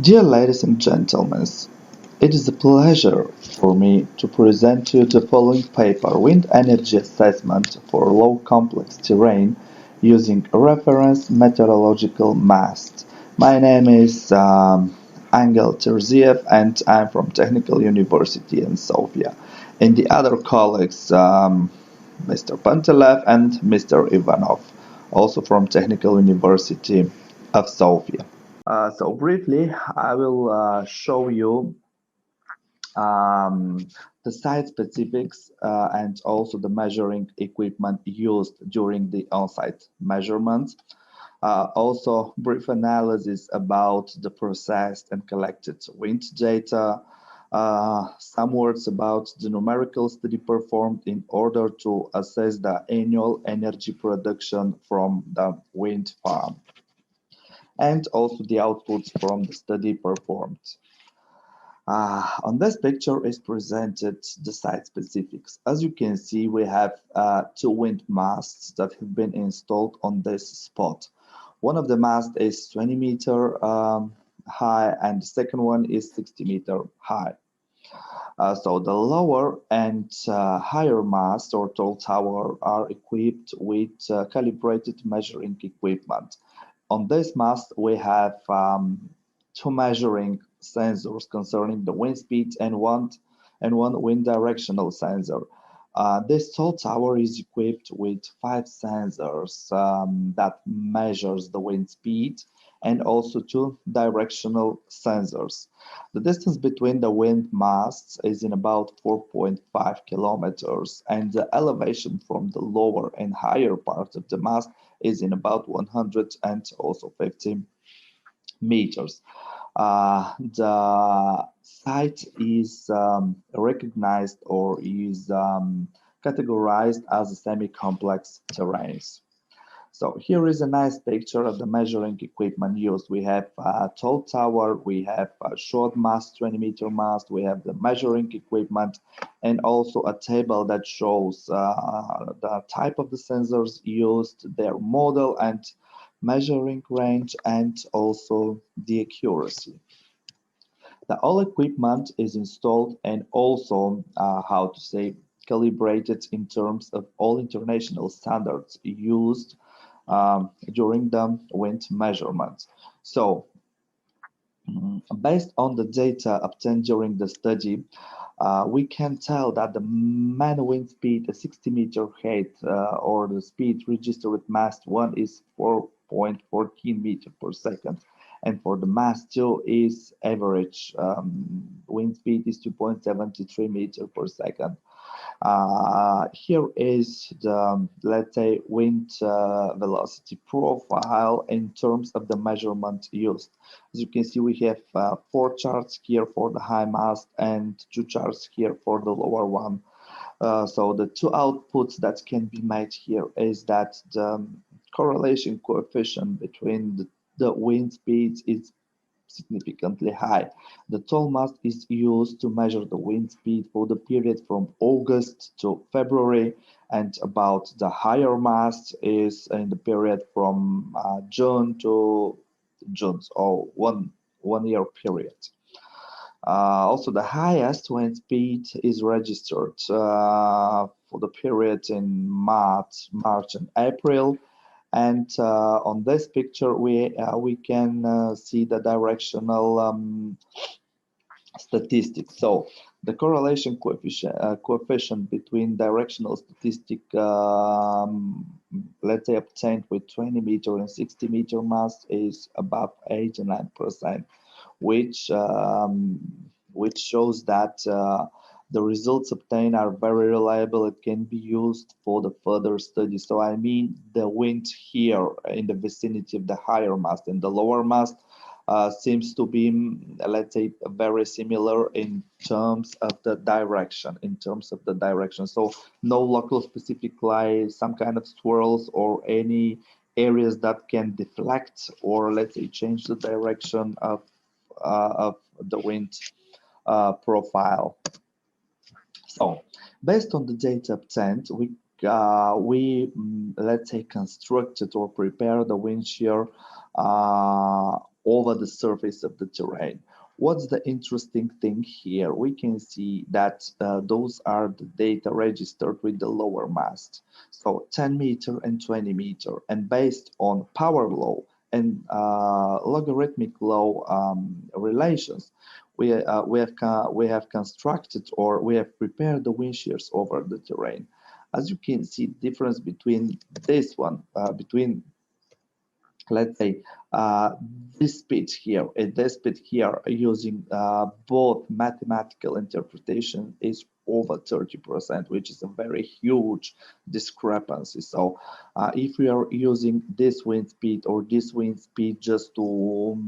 Dear ladies and gentlemen, it is a pleasure for me to present you the following paper, Wind Energy Assessment for Low Complex Terrain using Reference Meteorological Mast. My name is Angel Terziev and I'm from Technical University in Sofia. And the other colleagues, Mr. Pantelev and Mr. Ivanov, also from Technical University of Sofia. So briefly, I will show you um, the site specifics and also the measuring equipment used during the on-site measurements. Also, brief analysis about the processed and collected wind data. Some words about the numerical study performed in order to assess the annual energy production from the wind farm, and also the outputs from the study performed. On this picture is presented the site specifics. As you can see, we have two wind masts that have been installed on this spot. One of the masts is 20-meter high and the second one is 60-meter high. So the lower and higher mast or tall tower are equipped with calibrated measuring equipment. On this mast, we have two measuring sensors concerning the wind speed and one wind directional sensor. This tall tower is equipped with 5 sensors that measures the wind speed and also 2 directional sensors. The distance between the wind masts is in about 4.5 kilometers and the elevation from the lower and higher part of the mast is in about 100 and also 50 meters. The site is recognized or is categorized as a semi-complex terrains. So here is a nice picture of the measuring equipment used. We have a tall tower, we have a short mast, 20-meter mast, we have the measuring equipment, and also a table that shows the type of the sensors used, their model and measuring range, and also the accuracy. The all equipment is installed and also, calibrated in terms of all international standards used during the wind measurements. So, based on the data obtained during the study, we can tell that the main wind speed, a 60-meter height, or the speed registered at mast 1 is 4.14 meters per second. And for the mast 2 is average wind speed is 2.73 meters per second. Here is the, let's say, wind velocity profile in terms of the measurement used. As you can see, we have 4 charts here for the high mast and 2 charts here for the lower one. So the 2 outputs that can be made here is that the correlation coefficient between the wind speeds is significantly high. The tall mast is used to measure the wind speed for the period from August to February, and about the higher mast is in the period from June to June, so one year period. Also, the highest wind speed is registered for the period in March and April. And on this picture, we can see the directional statistics. So the correlation coefficient between directional statistic, let's say obtained with 20-meter and 60-meter mast, is above 89%, which shows that the results obtained are very reliable. It can be used for the further study. So I mean the wind here in the vicinity of the higher mast and the lower mast seems to be, let's say, very similar in terms of the direction. So no local specific like some kind of swirls or any areas that can deflect or, let's say, change the direction of the wind profile. So, based on the data obtained, we let's say constructed or prepared the wind shear over the surface of the terrain. What's the interesting thing here? We can see that those are the data registered with the lower mast. So 10 meter and 20 meter, and based on power law and logarithmic law relations, we have constructed, or we have prepared the wind shears over the terrain. As you can see, difference between this one, between, let's say, uh, this speed here and this speed here, using both mathematical interpretation, is over 30%, which is a very huge discrepancy. So if we are using this wind speed or this wind speed just to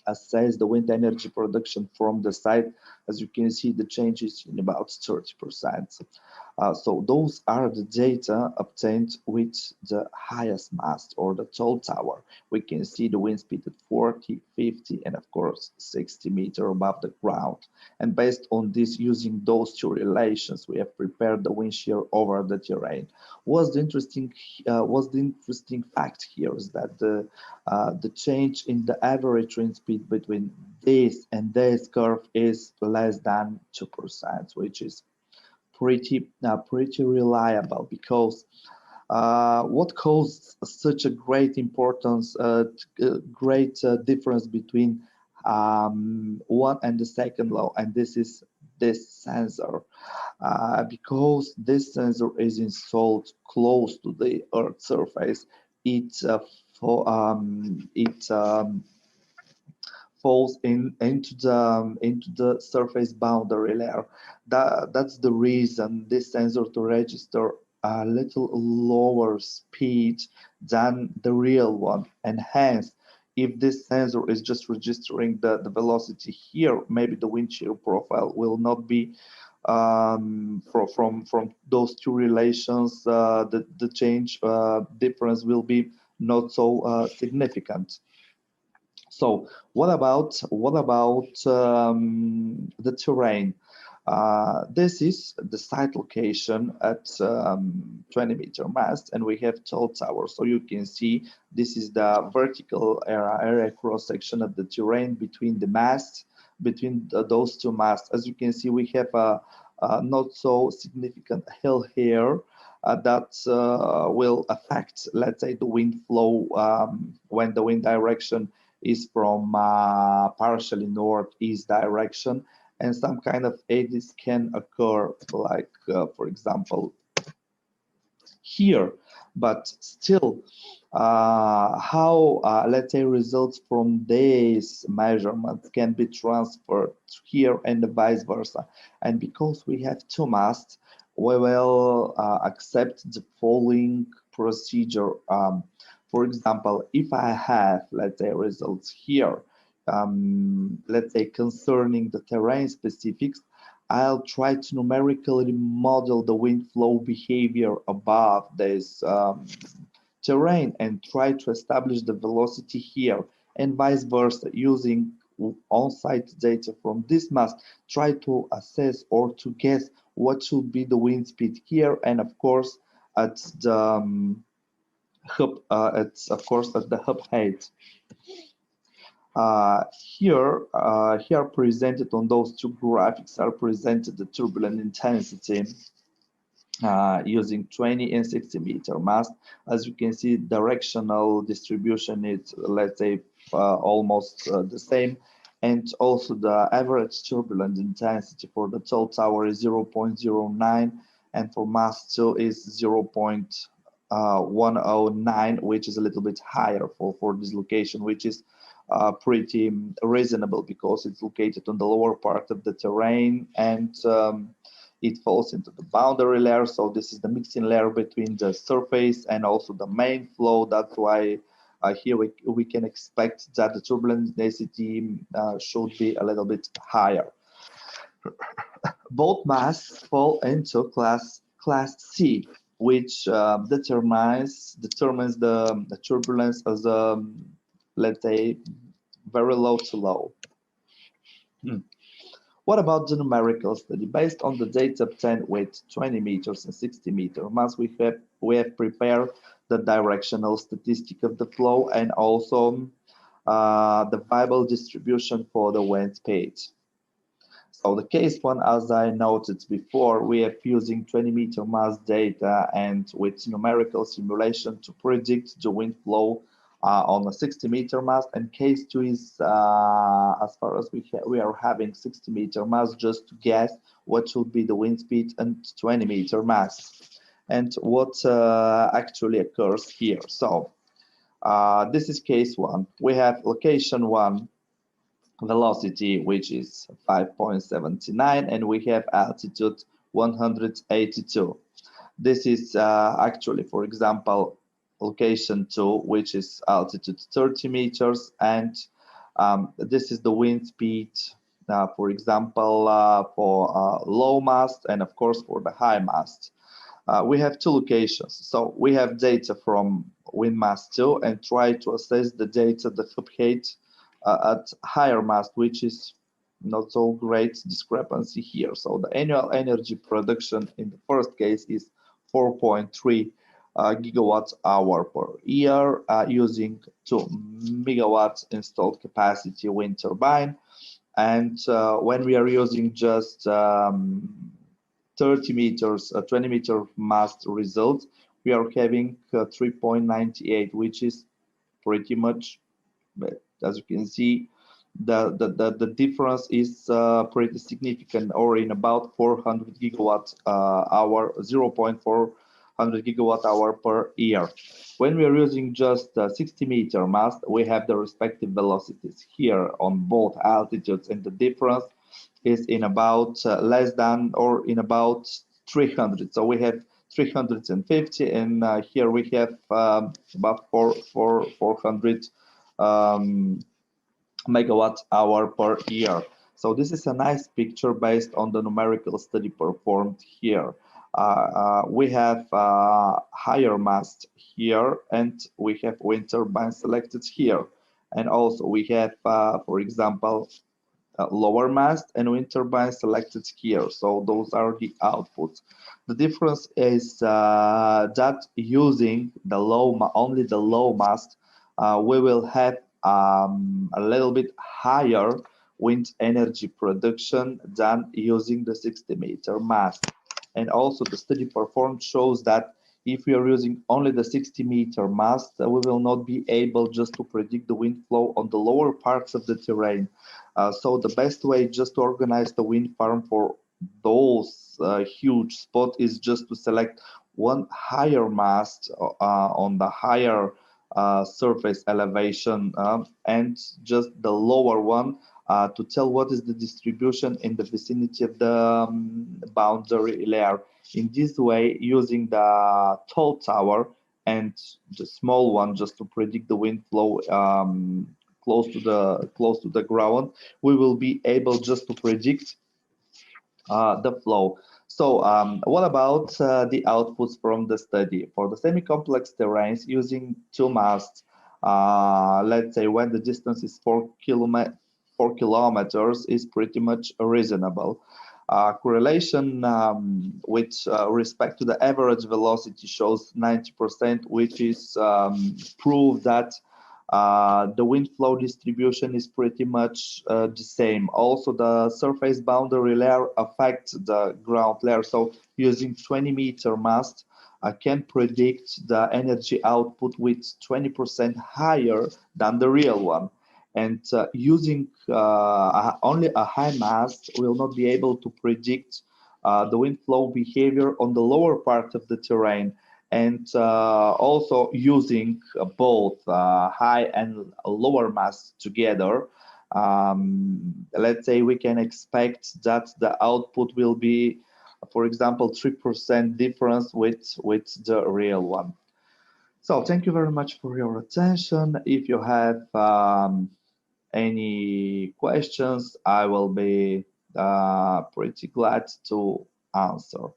assess the wind energy production from the site, as you can see, the change is in about 30%. So those are the data obtained with the highest mast or the tall tower. We can see the wind speed at 40, 50, and of course 60 meters above the ground. And based on this, using those two relations, we have prepared the wind shear over the terrain. What's the interesting fact here is that the change in the average wind speed between this and this curve is less than 2%, which is pretty reliable, because what caused such a great importance, great difference between one and the second law, and this is this sensor, because this sensor is installed close to the Earth's surface. It falls into the surface boundary layer. That's the reason this sensor to register a little lower speed than the real one, and hence, if this sensor is just registering the velocity here, maybe the wind shear profile will not be from those two relations. The change difference will be not so significant. So what about the terrain? This is the site location at 20-meter mast, and we have tall tower. So you can see this is the vertical area cross section of the terrain between the masts, between those two masts. As you can see, we have a not so significant hill here. That will affect, let's say, the wind flow when the wind direction is from partially northeast direction, and some kind of eddies can occur, like for example here. But still, how let's say results from these measurements can be transferred here and vice versa. And because we have two masts, we will accept the following procedure. For example, if I have, let's say, results here, let's say concerning the terrain specifics, I'll try to numerically model the wind flow behavior above this terrain and try to establish the velocity here, and vice versa, using on-site data from this mast, try to assess or to guess what should be the wind speed here, and of course at the hub, it's of course at the hub height. Here presented on those two graphics are presented the turbulent intensity using 20 and 60 meter mast. As you can see, directional distribution is, let's say, almost the same, and also the average turbulent intensity for the tall tower is 0.09, and for mast 2 is 0.109, which is a little bit higher for this location, which is pretty reasonable because it's located on the lower part of the terrain, and it falls into the boundary layer. So this is the mixing layer between the surface and also the main flow. That's why here we can expect that the turbulent density should be a little bit higher. Both masts fall into class C, which determines the turbulence as let's say very low to low. What about the numerical study? Based on the data obtained with 20 meters and 60 meter mass, we have prepared the directional statistic of the flow, and also the viable distribution for the wind speed. So the case one, as I noted before, we are using 20-meter mass data and with numerical simulation to predict the wind flow on a 60-meter mast. And case two is, as far as we are having 60-meter mass, just to guess what should be the wind speed and 20-meter mass and what actually occurs here. So this is case one. We have location one, velocity, which is 5.79, and we have altitude 182. This is actually, for example, location 2, which is altitude 30 meters, and this is the wind speed, for example, for low mast and of course for the high mast. We have two locations, so we have data from wind mast 2 and try to assess the data that obtained at higher mast, which is not so great discrepancy here. So the annual energy production in the first case is 4.3 gigawatt hour per year using 2 megawatts installed capacity wind turbine. And when we are using just 30 meters, 20-meter mast result, we are having 3.98, which is pretty much, as you can see, the difference is pretty significant, or in about 400 gigawatt hour, 0.400 gigawatt hour per year. When we are using just 60-meter mast, we have the respective velocities here on both altitudes, and the difference is in about less than or in about 300. So we have 350, and here we have about 400 megawatt hour per year. So this is a nice picture based on the numerical study performed here. We have higher mast here, and we have wind turbine selected here. And also we have, for example, lower mast and wind turbine selected here. So those are the outputs. The difference is that using the only the low mast, we will have a little bit higher wind energy production than using the 60-meter mast. And also the study performed shows that if we are using only the 60-meter mast, we will not be able just to predict the wind flow on the lower parts of the terrain. So the best way just to organize the wind farm for those huge spots is just to select one higher mast on the higher surface elevation and just the lower one to tell what is the distribution in the vicinity of the boundary layer. In this way, using the tall tower and the small one just to predict the wind flow close to the ground, we will be able just to predict the flow. So what about the outputs from the study? For the semi-complex terrains using two masts, let's say when the distance is 4 kilometers is pretty much reasonable. Correlation with respect to the average velocity shows 90%, which is proof that the wind flow distribution is pretty much the same. Also, the surface boundary layer affects the ground layer. So using 20-meter mast, I can predict the energy output with 20% higher than the real one. And using only a high mast will not be able to predict the wind flow behavior on the lower part of the terrain. And also using both high and lower mast together, let's say we can expect that the output will be, for example, 3% difference with the real one. So thank you very much for your attention. If you have any questions, I will be pretty glad to answer.